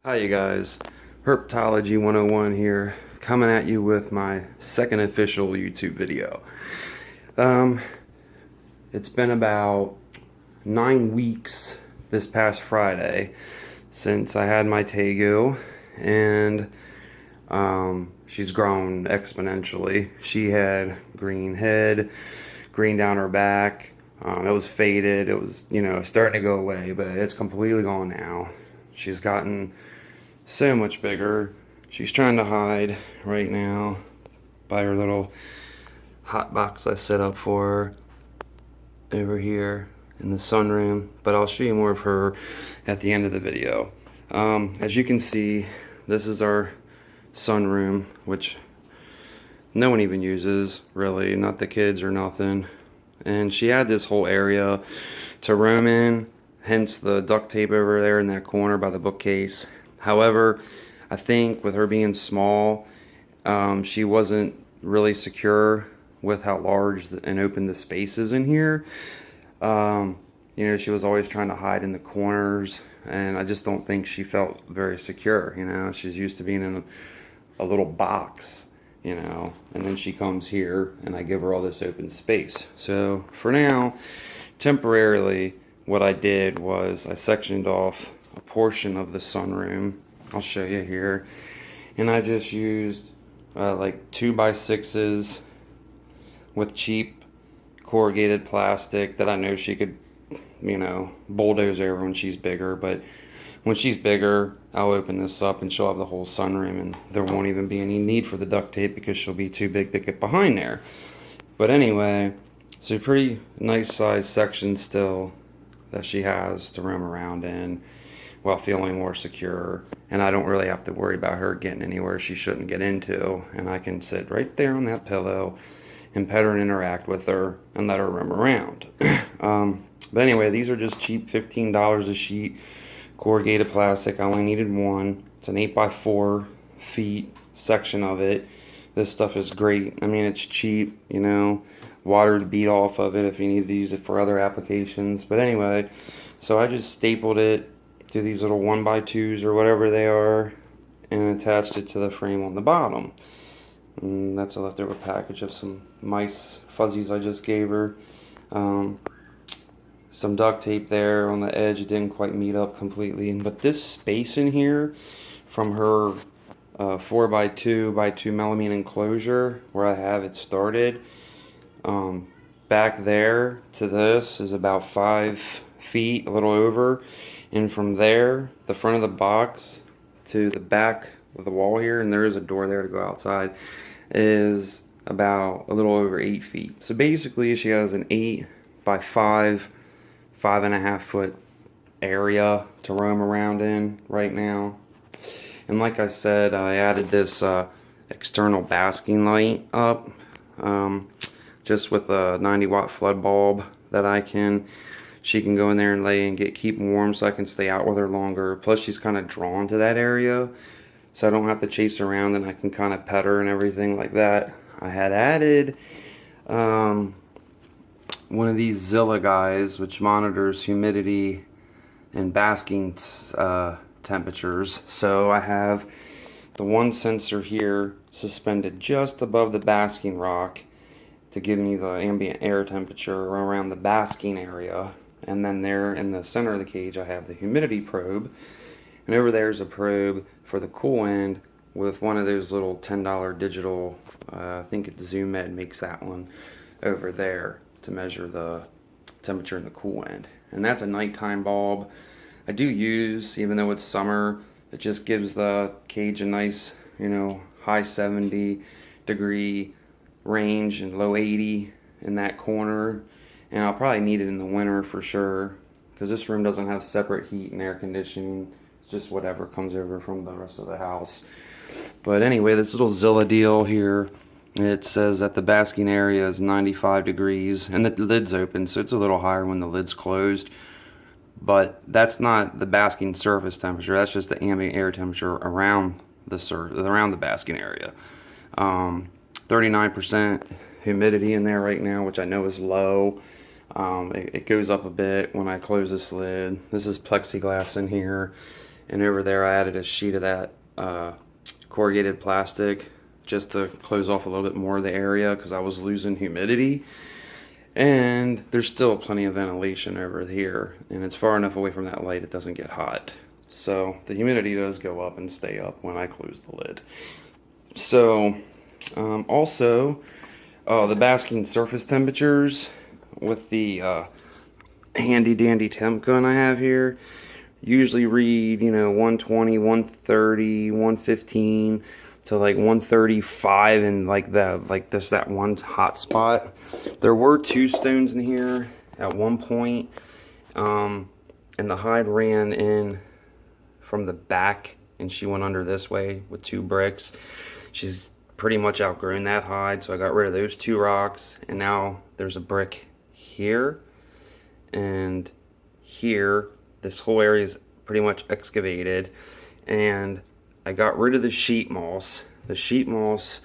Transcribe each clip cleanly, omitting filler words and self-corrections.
Hi you guys, Herpetology 101 here, coming at you with my second official YouTube video. It's been about 9 weeks this past Friday since I had my tegu, and she's grown exponentially. She had green head, green down her back. It was faded. It was, starting to go away, but it's completely gone now. She's gotten so much bigger. She's trying to hide right now by her little hot box I set up for her over here in the sunroom, but I'll show you more of her at the end of the video. As you can see, this is our sunroom, which no one even uses, really, not the kids or nothing. And she had this whole area to roam in, hence the duct tape over there in that corner by the bookcase. However, I think with her being small, she wasn't really secure with how large and open the space is in here. She was always trying to hide in the corners, and I just don't think she felt very secure. She's used to being in a little box, and then she comes here and I give her all this open space. So for now, temporarily, what I did was I sectioned off a portion of the sunroom. I'll show you here, and I just used like 2x6s with cheap corrugated plastic that I know she could bulldoze over when she's bigger. But when she's bigger, I'll open this up and she'll have the whole sunroom, and there won't even be any need for the duct tape because she'll be too big to get behind there. But anyway, it's a pretty nice size section still that she has to roam around in while feeling more secure, and I don't really have to worry about her getting anywhere she shouldn't get into, and I can sit right there on that pillow and pet her and interact with her and let her roam around. But anyway, these are just cheap $15 a sheet corrugated plastic. I only needed one. It's an 8x4 feet section of it. This stuff is great. I mean, it's cheap, water to beat off of it if you need to use it for other applications. But anyway, so I just stapled it to these little 1x2s or whatever they are and attached it to the frame on the bottom. And that's a leftover package of some mice fuzzies I just gave her. Some duct tape there on the edge. It didn't quite meet up completely, but this space in here from her 4x2 by 2 millimeter enclosure where I have it started, back there to this is about 5 feet, a little over, and from there, the front of the box to the back of the wall here, and there is a door there to go outside, is about a little over 8 feet. So basically she has an 8x5, 5.5 foot area to roam around in right now. And like I said, I added this external basking light up, just with a 90-watt flood bulb that she can go in there and lay and keep warm, so I can stay out with her longer. Plus she's kind of drawn to that area, so I don't have to chase her around, and I can kind of pet her and everything like that. I had added one of these Zilla guys, which monitors humidity and basking temperatures. So I have the one sensor here suspended just above the basking rock to give me the ambient air temperature around the basking area. And then there in the center of the cage I have the humidity probe, and over there is a probe for the cool end with one of those little $10 digital, I think it's Zoom Med makes that one, over there to measure the temperature in the cool end. And that's a nighttime bulb I do use, even though it's summer. It just gives the cage a nice, high 70 degree range and low 80 in that corner. And I'll probably need it in the winter for sure, because this room doesn't have separate heat and air conditioning. It's just whatever comes over from the rest of the house. But anyway, this little Zilla deal here, it says that the basking area is 95 degrees, and the lid's open, so it's a little higher when the lid's closed. But that's not the basking surface temperature. That's just the ambient air temperature around the basking area. 39% humidity in there right now, which I know is low. It goes up a bit when I close this lid. This is plexiglass in here, And over there I added a sheet of that corrugated plastic just to close off a little bit more of the area because I was losing humidity. And there's still plenty of ventilation over here, and it's far enough away from that light it doesn't get hot. So the humidity does go up and stay up when I close the lid. So also the basking surface temperatures with the handy dandy temp gun I have here usually read 120, 130, 115 to like 135, and that one hot spot. There were 2 stones in here at one point, and the hide ran in from the back and she went under this way with 2 bricks. She's pretty much outgrown that hide, so I got rid of those 2 rocks, and now there's a brick here and here. This whole area is pretty much excavated, and I got rid of the sheet moss. The sheet moss,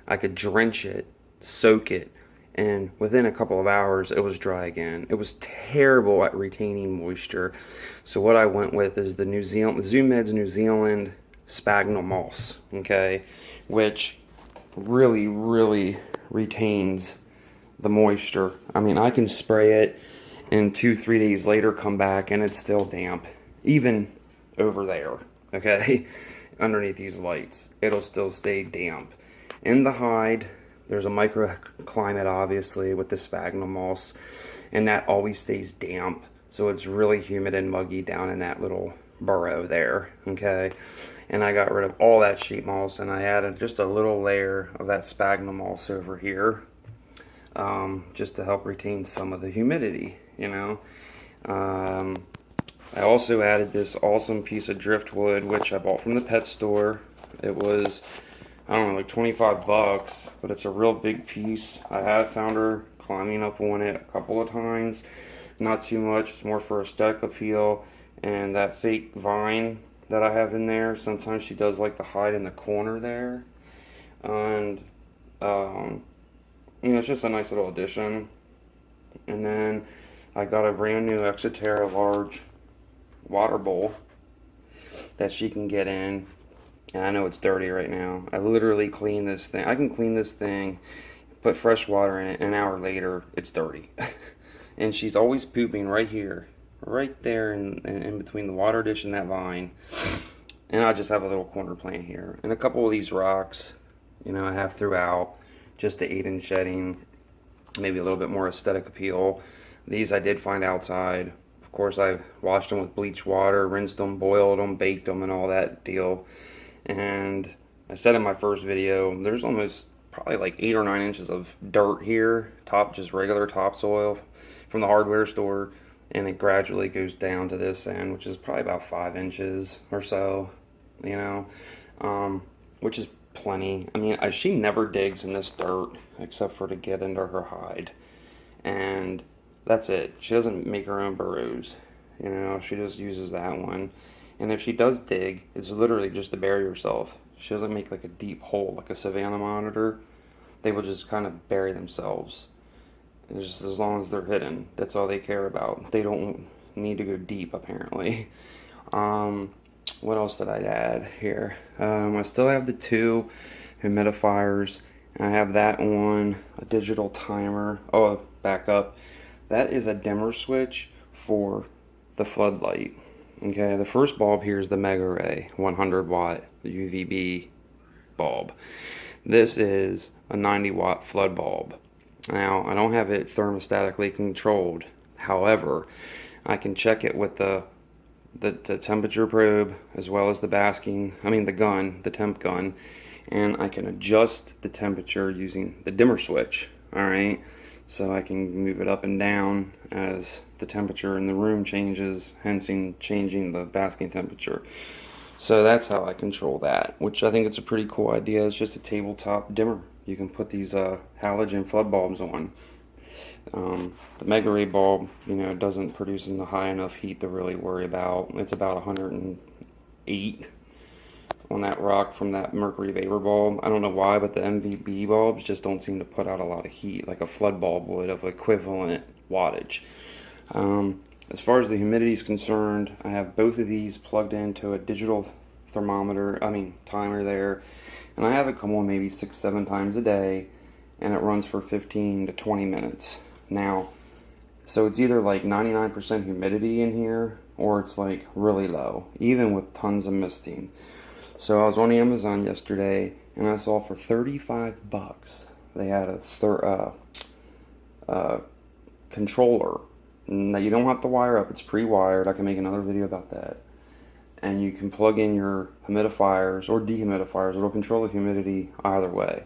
I could drench it, soak it, and within a couple of hours it was dry again. It was terrible at retaining moisture. So what I went with is the Zoo Meds New Zealand sphagnum moss, okay, which really retains the moisture. I mean, I can spray it and 2-3 days later come back and it's still damp, even over there, okay. Underneath these lights it'll still stay damp. In the hide there's a microclimate obviously with the sphagnum moss, and that always stays damp, so it's really humid and muggy down in that little burrow there, okay. And I got rid of all that sheet moss and I added just a little layer of that sphagnum moss over here, just to help retain some of the humidity, I also added this awesome piece of driftwood, which I bought from the pet store. It was, I don't know, like 25 bucks, but it's a real big piece. I have found her climbing up on it a couple of times. Not too much, it's more for aesthetic appeal. And that fake vine that I have in there, sometimes she does like to hide in the corner there. And, it's just a nice little addition. And then I got a brand new Exoterra large water bowl that she can get in, and I know it's dirty right now. I literally clean this thing. I can clean this thing, put fresh water in it, and an hour later it's dirty. And she's always pooping right here, right there in between the water dish and that vine. And I just have a little corner plant here and a couple of these rocks I have throughout, just to aid in shedding, maybe a little bit more aesthetic appeal. These I did find outside. Of course, I washed them with bleach water, rinsed them, boiled them, baked them, and all that deal. And I said in my first video, there's almost probably like 8 or 9 inches of dirt here, just regular topsoil from the hardware store, and it gradually goes down to this end, which is probably about 5 inches or so, which is plenty. I mean, she never digs in this dirt except for to get into her hide, and that's it. She doesn't make her own burrows, she just uses that one. And if she does dig, it's literally just to bury herself. She doesn't make like a deep hole like a savanna monitor. They will just kind of bury themselves. And just as long as they're hidden, that's all they care about. They don't need to go deep, apparently. What else did I add here? I still have the 2 humidifiers. I have that one, a digital timer. Oh, back up. That is a dimmer switch for the floodlight. Okay, the first bulb here is the Mega Ray 100 watt UVB bulb. This is a 90 watt flood bulb. Now, I don't have it thermostatically controlled. However, I can check it with the temperature probe as well as the the temp gun, and I can adjust the temperature using the dimmer switch. Alright, so I can move it up and down as the temperature in the room changes, hence changing the basking temperature. So that's how I control that, which I think it's a pretty cool idea. It's just a tabletop dimmer. You can put these halogen flood bulbs on. The Mega Ray bulb, doesn't produce in the high enough heat to really worry about. It's about 108 on that rock from that mercury vapor bulb. I don't know why, but the MVB bulbs just don't seem to put out a lot of heat like a flood bulb would of equivalent wattage. As far as the humidity is concerned, I have both of these plugged into a digital timer there, and I have it come on maybe 6-7 times a day, and it runs for 15 to 20 minutes. Now, so it's either like 99% humidity in here, or it's like really low, even with tons of misting. So I was on Amazon yesterday, and I saw for $35 they had a controller that you don't have to wire up. It's pre-wired. I can make another video about that. And you can plug in your humidifiers or dehumidifiers. It'll control the humidity either way.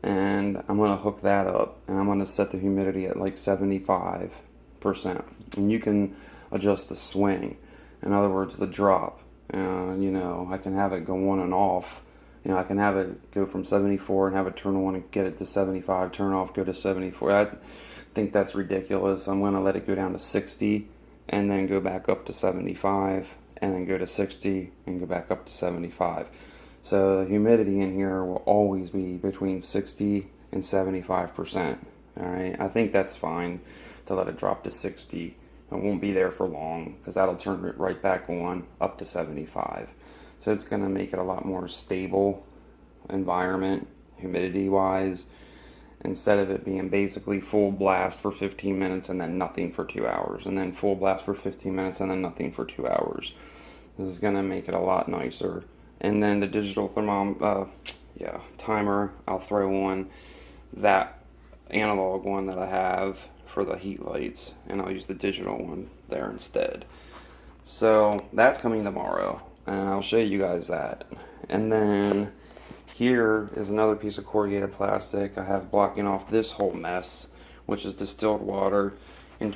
And I'm going to hook that up, and I'm going to set the humidity at like 75%. And you can adjust the swing. In other words, the drop. I can have it go on and off. I can have it go from 74 and have it turn on and get it to 75, turn off, go to 74. I think that's ridiculous. I'm going to let it go down to 60 and then go back up to 75 and then go to 60 and go back up to 75. So the humidity in here will always be between 60 and 75%. All right, I think that's fine to let it drop to 60. It won't be there for long because that'll turn it right back on up to 75. So it's going to make it a lot more stable environment, humidity-wise, instead of it being basically full blast for 15 minutes and then nothing for 2 hours, and then full blast for 15 minutes and then nothing for 2 hours. This is going to make it a lot nicer. And then the digital timer, I'll throw on that analog one that I have for the heat lights, and I'll use the digital one there instead. So that's coming tomorrow, and I'll show you guys that. And then here is another piece of corrugated plastic I have blocking off this whole mess, which is distilled water. And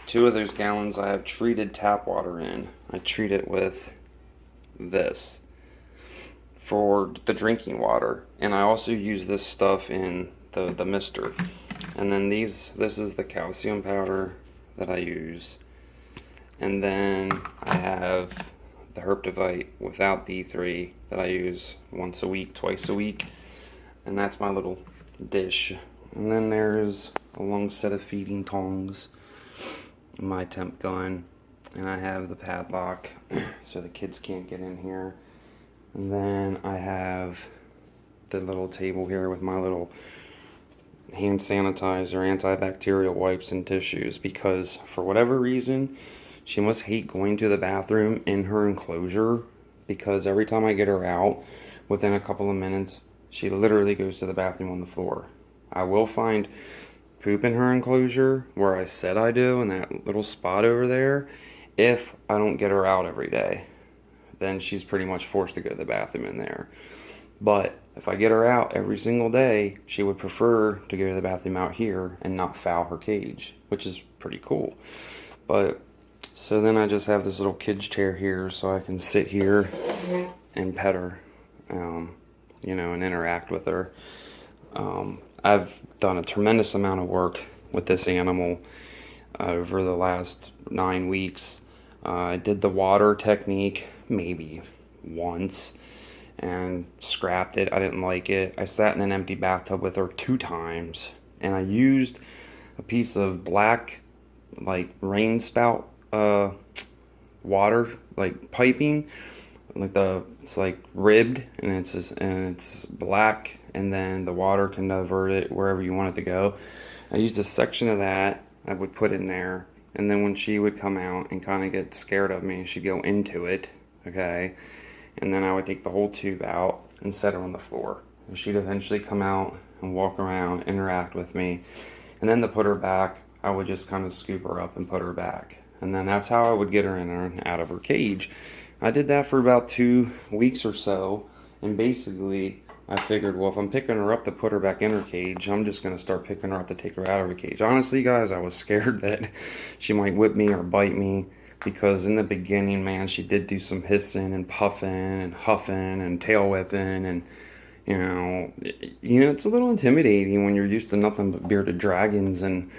2 of those gallons I have treated tap water in. I treat it with this for the drinking water, and I also use this stuff in the mister. And then this is the calcium powder that I use. And then I have the Herptivite without D3 that I use once a week, twice a week. And that's my little dish. And then there's a long set of feeding tongs, my temp gun, and I have the padlock so the kids can't get in here. And then I have the little table here with my little hand sanitizer, antibacterial wipes, and tissues, because for whatever reason she must hate going to the bathroom in her enclosure, because every time I get her out, within a couple of minutes she literally goes to the bathroom on the floor. I will find poop in her enclosure where I said I do, in that little spot over there. If I don't get her out every day, then she's pretty much forced to go to the bathroom in there. But if I get her out every single day, she would prefer to go to the bathroom out here and not foul her cage, which is pretty cool. But so then I just have this little kid's chair here so I can sit here and pet her, and interact with her. I've done a tremendous amount of work with this animal over the last 9 weeks. I did the water technique maybe once and scrapped it. I didn't like it. I sat in an empty bathtub with her 2 times, and I used a piece of black, like, rain spout water, like piping, it's like ribbed, and it's black, and then the water can divert it wherever you want it to go. I used a section of that I would put in there, and then when she would come out and kind of get scared of me, she'd go into it, okay? And then I would take the whole tube out and set her on the floor. And she'd eventually come out and walk around, interact with me. And then to put her back, I would just kind of scoop her up and put her back. And then that's how I would get her in and out of her cage. I did that for about 2 weeks or so. And basically, I figured, well, if I'm picking her up to put her back in her cage, I'm just going to start picking her up to take her out of her cage. Honestly, guys, I was scared that she might whip me or bite me. Because in the beginning, man, she did do some hissing and puffing and huffing and tail whipping, and it's a little intimidating when you're used to nothing but bearded dragons and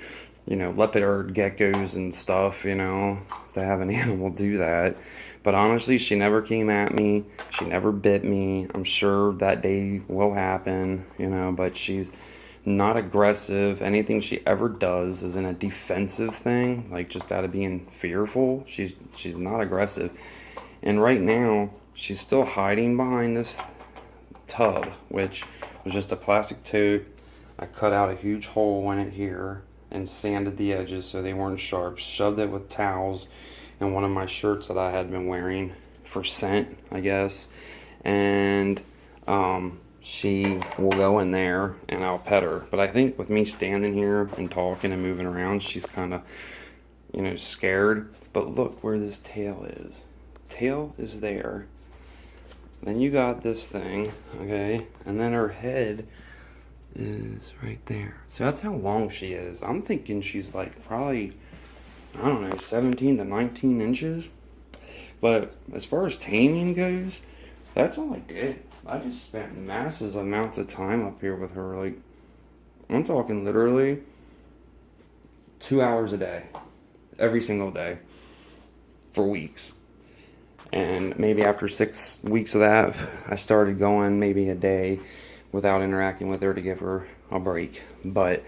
leopard geckos and stuff. To have an animal do that. But honestly, she never came at me. She never bit me. I'm sure that day will happen. But she's not aggressive. Anything she ever does is in a defensive thing, like just out of being fearful. She's not aggressive. And right now, she's still hiding behind this tub, which was just a plastic tote. I cut out a huge hole in it here and sanded the edges so they weren't sharp. Shoved it with towels and one of my shirts that I had been wearing for scent, I guess. And she will go in there and I'll pet her. But I think with me standing here and talking and moving around, she's kind of, you know, scared. But look where this tail is. Tail is there. Then you got this thing, okay? And then her head is right there. So that's how long she is. I'm thinking she's like probably, I don't know, 17 to 19 inches. But as far as taming goes, that's all I did. I just spent massive amounts of time up here with her. Like, I'm talking literally 2 hours a day, every single day, for weeks. And maybe after 6 weeks of that, I started going maybe a day without interacting with her to give her a break. But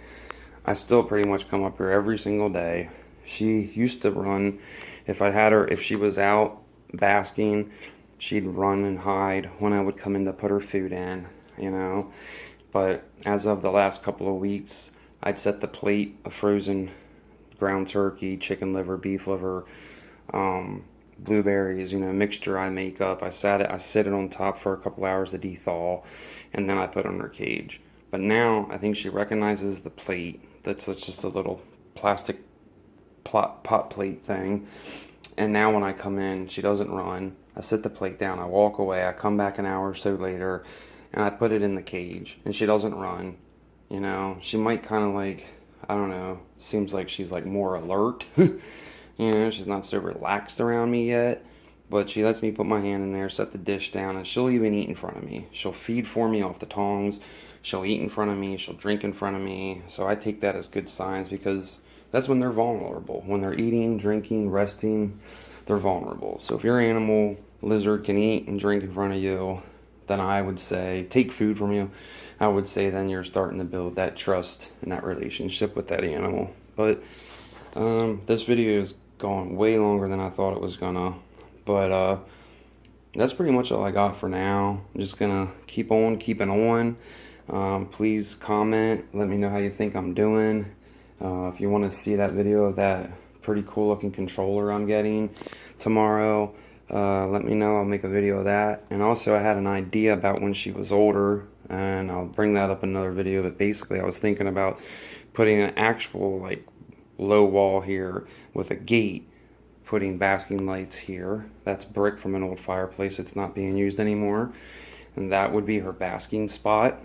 I still pretty much come up here every single day. She used to run, if she was out basking, she'd run and hide when I would come in to put her food in, you know. But as of the last couple of weeks, I'd set the plate of frozen ground turkey, chicken liver, beef liver, blueberries, you know, mixture I make up. I sit it on top for a couple hours to dethaw, and then I put it on her cage. But now I think she recognizes the plate. That's just a little plastic pot plate thing. And now when I come in, she doesn't run. I set the plate down, I walk away, I come back an hour or so later, and I put it in the cage, and she doesn't run. You know, she might kind of like, I don't know, seems like she's like more alert. You know, she's not so relaxed around me yet, but she lets me put my hand in there, set the dish down, and she'll even eat in front of me. She'll feed for me off the tongs, she'll eat in front of me, she'll drink in front of me. So I take that as good signs, because that's when they're vulnerable. When they're eating, drinking, resting, they're vulnerable. So if your animal, lizard, can eat and drink in front of you, then I would say, take food from you, I would say then you're starting to build that trust and that relationship with that animal. But this video is going way longer than I thought it was gonna. But that's pretty much all I got for now. I'm just gonna keep on keeping on. Please comment, let me know how you think I'm doing. If you want to see that video of that pretty cool looking controller I'm getting tomorrow, let me know. I'll make a video of that. And also I had an idea about when she was older, and I'll bring that up in another video. But basically I was thinking about putting an actual like low wall here with a gate, putting basking lights here. That's brick from an old fireplace. It's not being used anymore. And that would be her basking spot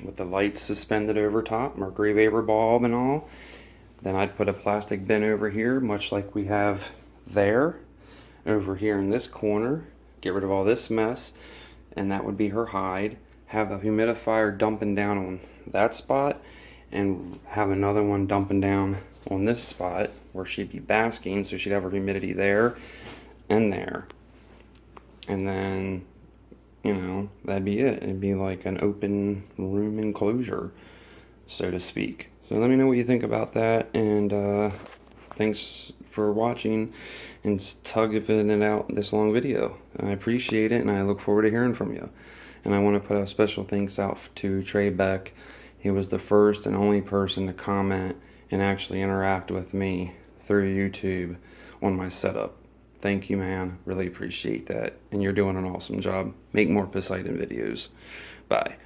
with the lights suspended over top, Mercury vapor bulb and all. Then I'd put a plastic bin over here, much like we have there, over here in this corner. Get rid of all this mess, and that would be her hide. Have a humidifier dumping down on that spot, and have another one dumping down on this spot where she'd be basking, so she'd have her humidity there and there. And then, you know, that'd be it. It'd be like an open room enclosure, so to speak. So let me know what you think about that, and thanks for watching and tugging it out this long video. I appreciate it, and I look forward to hearing from you. And I want to put a special thanks out to Trey Beck. He was the first and only person to comment and actually interact with me through YouTube on my setup. Thank you, man. Really appreciate that. And you're doing an awesome job. Make more Poseidon videos. Bye.